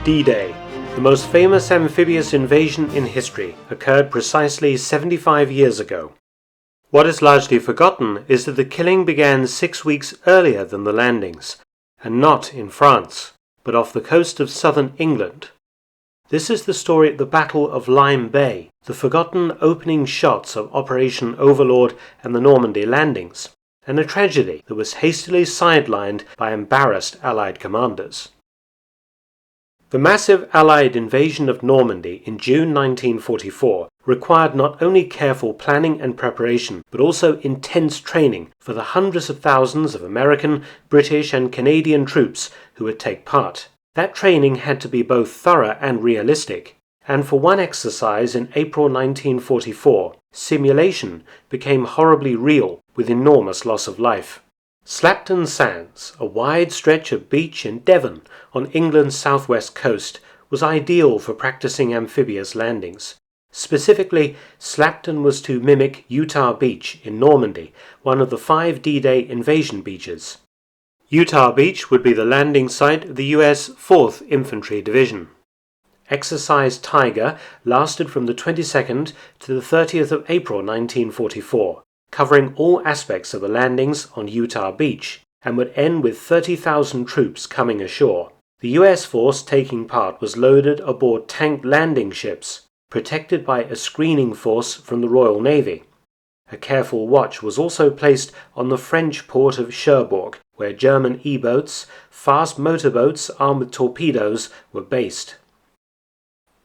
D-Day, the most famous amphibious invasion in history, occurred precisely 75 years ago. What is largely forgotten is that the killing began 6 weeks earlier than the landings, and not in France, but off the coast of southern England. This is the story of the Battle of Lyme Bay, the forgotten opening shots of Operation Overlord and the Normandy landings, and a tragedy that was hastily sidelined by embarrassed Allied commanders. The massive Allied invasion of Normandy in June 1944 required not only careful planning and preparation, but also intense training for the hundreds of thousands of American, British and Canadian troops who would take part. That training had to be both thorough and realistic, and for one exercise in April 1944, simulation became horribly real with enormous loss of life. Slapton Sands, a wide stretch of beach in Devon on England's southwest coast, was ideal for practicing amphibious landings. Specifically, Slapton was to mimic Utah Beach in Normandy, one of the 5 D-Day invasion beaches. Utah Beach would be the landing site of the U.S. 4th Infantry Division. Exercise Tiger lasted from the 22nd to the 30th of April 1944. Covering all aspects of the landings on Utah Beach, and would end with 30,000 troops coming ashore. The U.S. force taking part was loaded aboard tank landing ships, protected by a screening force from the Royal Navy. A careful watch was also placed on the French port of Cherbourg, where German E-boats, fast motorboats armed with torpedoes, were based.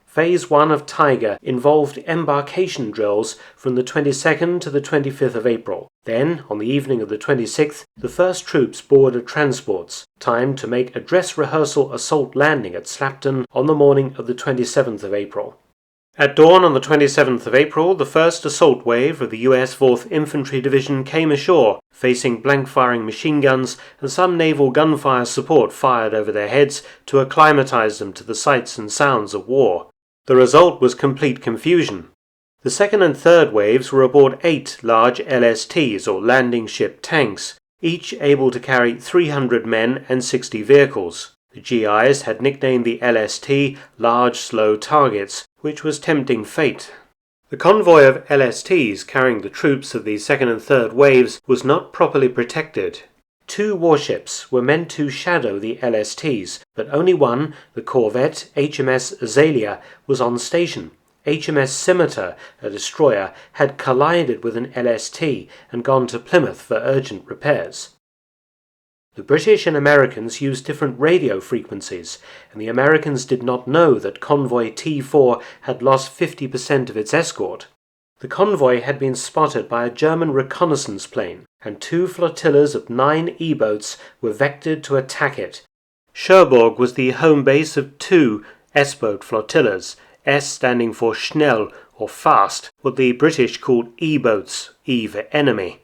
Phase 1 of Tiger involved embarkation drills from the 22nd to the 25th of April. Then, on the evening of the 26th, the first troops boarded transports, timed to make a dress rehearsal assault landing at Slapton on the morning of the 27th of April. At dawn on the 27th of April, the first assault wave of the U.S. 4th Infantry Division came ashore, facing blank-firing machine guns and some naval gunfire support fired over their heads to acclimatize them to the sights and sounds of war. The result was complete confusion. The second and third waves were aboard 8 large LSTs, or landing ship tanks, each able to carry 300 men and 60 vehicles. The GIs had nicknamed the LST Large Slow Targets, which was tempting fate. The convoy of LSTs carrying the troops of the second and third waves was not properly protected. 2 warships were meant to shadow the LSTs, but only one, the corvette HMS Azalea, was on station. HMS Scimitar, a destroyer, had collided with an LST and gone to Plymouth for urgent repairs. The British and Americans used different radio frequencies, and the Americans did not know that convoy T4 had lost 50% of its escort. The convoy had been spotted by a German reconnaissance plane, and 2 flotillas of 9 E-boats were vectored to attack it. Cherbourg was the home base of 2 S-boat flotillas, S standing for Schnell or fast, what the British called E-boats, E for enemy.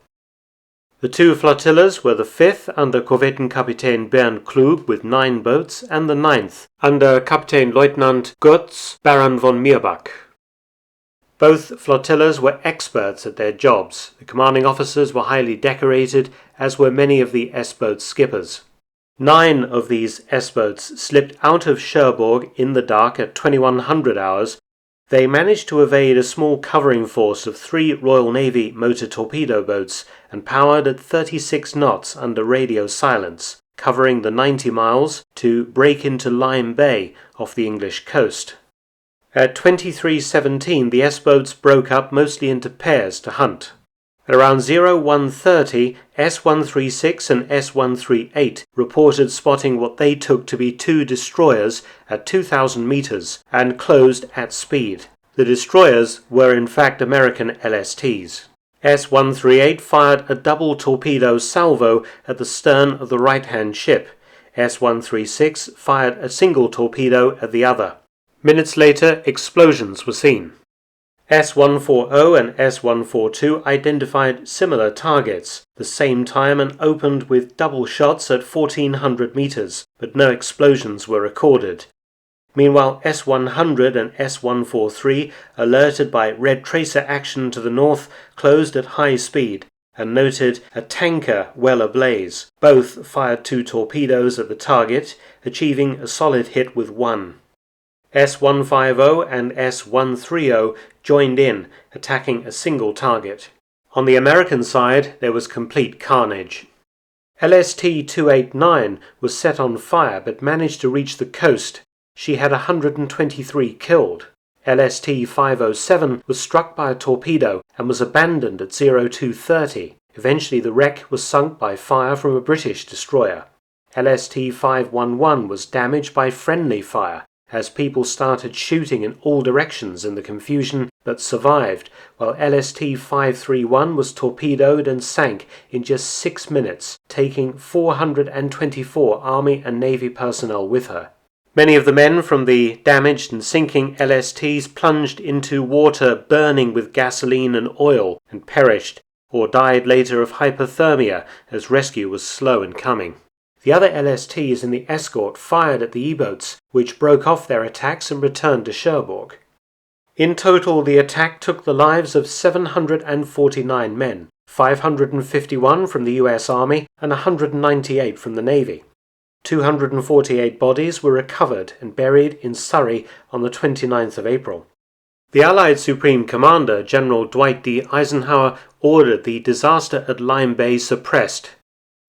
The 2 flotillas were the 5th under Korvettenkapitän Bernd Klub with 9 boats, and the 9th under Kapitänleutnant Götz Baron von Mirbach. Both flotillas were experts at their jobs. The commanding officers were highly decorated, as were many of the S-boat skippers. 9 of these S-boats slipped out of Cherbourg in the dark at 2100 hours. They managed to evade a small covering force of 3 Royal Navy motor torpedo boats and powered at 36 knots under radio silence, covering the 90 miles to break into Lyme Bay off the English coast. At 23:17, the S-boats broke up mostly into pairs to hunt. At around 01:30, S-136 and S-138 reported spotting what they took to be 2 destroyers at 2,000 meters and closed at speed. The destroyers were in fact American LSTs. S-138 fired a double torpedo salvo at the stern of the right-hand ship. S-136 fired a single torpedo at the other. Minutes later, explosions were seen. S-140 and S-142 identified similar targets, the same time, and opened with double shots at 1,400 meters, but no explosions were recorded. Meanwhile, S-100 and S-143, alerted by red tracer action to the north, closed at high speed and noted a tanker well ablaze. Both fired 2 torpedoes at the target, achieving a solid hit with one. S-150 and S-130 joined in, attacking a single target. On the American side, there was complete carnage. LST-289 was set on fire but managed to reach the coast. She had 123 killed. LST-507 was struck by a torpedo and was abandoned at 0230. Eventually the wreck was sunk by fire from a British destroyer. LST-511 was damaged by friendly fire as people started shooting in all directions in the confusion, but survived, while LST-531 was torpedoed and sank in just 6 minutes, taking 424 Army and Navy personnel with her. Many of the men from the damaged and sinking LSTs plunged into water burning with gasoline and oil and perished, or died later of hypothermia as rescue was slow in coming. The other LSTs in the escort fired at the U-boats, which broke off their attacks and returned to Cherbourg. In total, the attack took the lives of 749 men, 551 from the US Army and 198 from the Navy. 248 bodies were recovered and buried in Surrey on the 29th of April. The Allied Supreme Commander, General Dwight D. Eisenhower, ordered the disaster at Lyme Bay suppressed.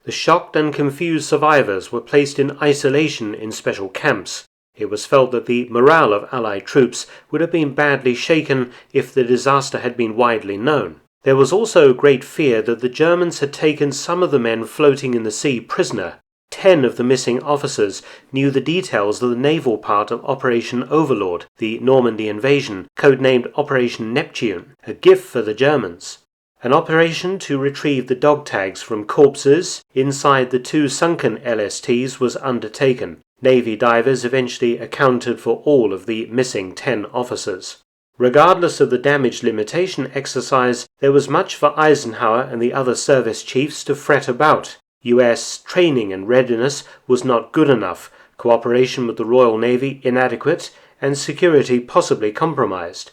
The shocked and confused survivors were placed in isolation in special camps. It was felt that the morale of Allied troops would have been badly shaken if the disaster had been widely known. There was also great fear that the Germans had taken some of the men floating in the sea prisoner. 10 of the missing officers knew the details of the naval part of Operation Overlord, the Normandy invasion, codenamed Operation Neptune, a gift for the Germans. An operation to retrieve the dog tags from corpses inside the 2 sunken LSTs was undertaken. Navy divers eventually accounted for all of the missing 10 officers. Regardless of the damage limitation exercise, there was much for Eisenhower and the other service chiefs to fret about. US training and readiness was not good enough, cooperation with the Royal Navy inadequate, and security possibly compromised.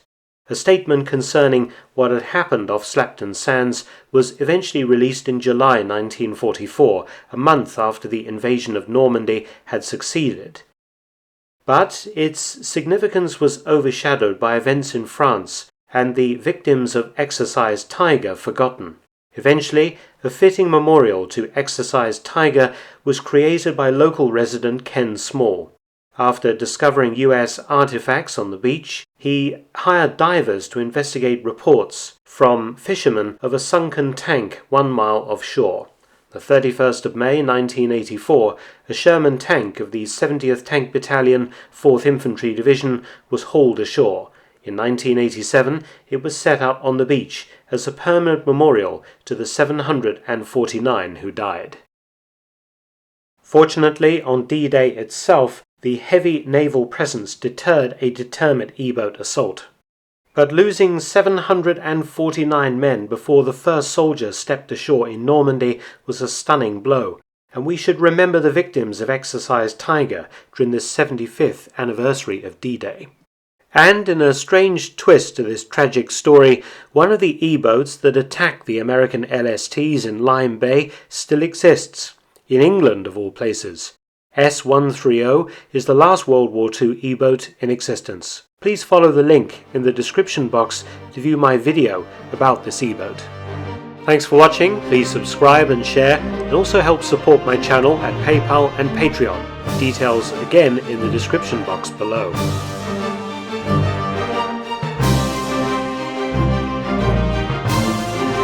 A statement concerning what had happened off Slapton Sands was eventually released in July 1944, a month after the invasion of Normandy had succeeded. But its significance was overshadowed by events in France and the victims of Exercise Tiger forgotten. Eventually, a fitting memorial to Exercise Tiger was created by local resident Ken Small. After discovering US artifacts on the beach, he hired divers to investigate reports from fishermen of a sunken tank 1 mile offshore. The 31st of May 1984, a Sherman tank of the 70th Tank Battalion, 4th Infantry Division was hauled ashore. In 1987, it was set up on the beach as a permanent memorial to the 749 who died. Fortunately, on D-Day itself, the heavy naval presence deterred a determined E-boat assault. But losing 749 men before the first soldier stepped ashore in Normandy was a stunning blow, and we should remember the victims of Exercise Tiger during the 75th anniversary of D-Day. And in a strange twist to this tragic story, one of the E-boats that attacked the American LSTs in Lyme Bay still exists, in England of all places. S-130 is the last World War II E-boat in existence. Please follow the link in the description box to view my video about this E-boat. Thanks for watching, please subscribe and share, and also help support my channel at PayPal and Patreon. Details again in the description box below.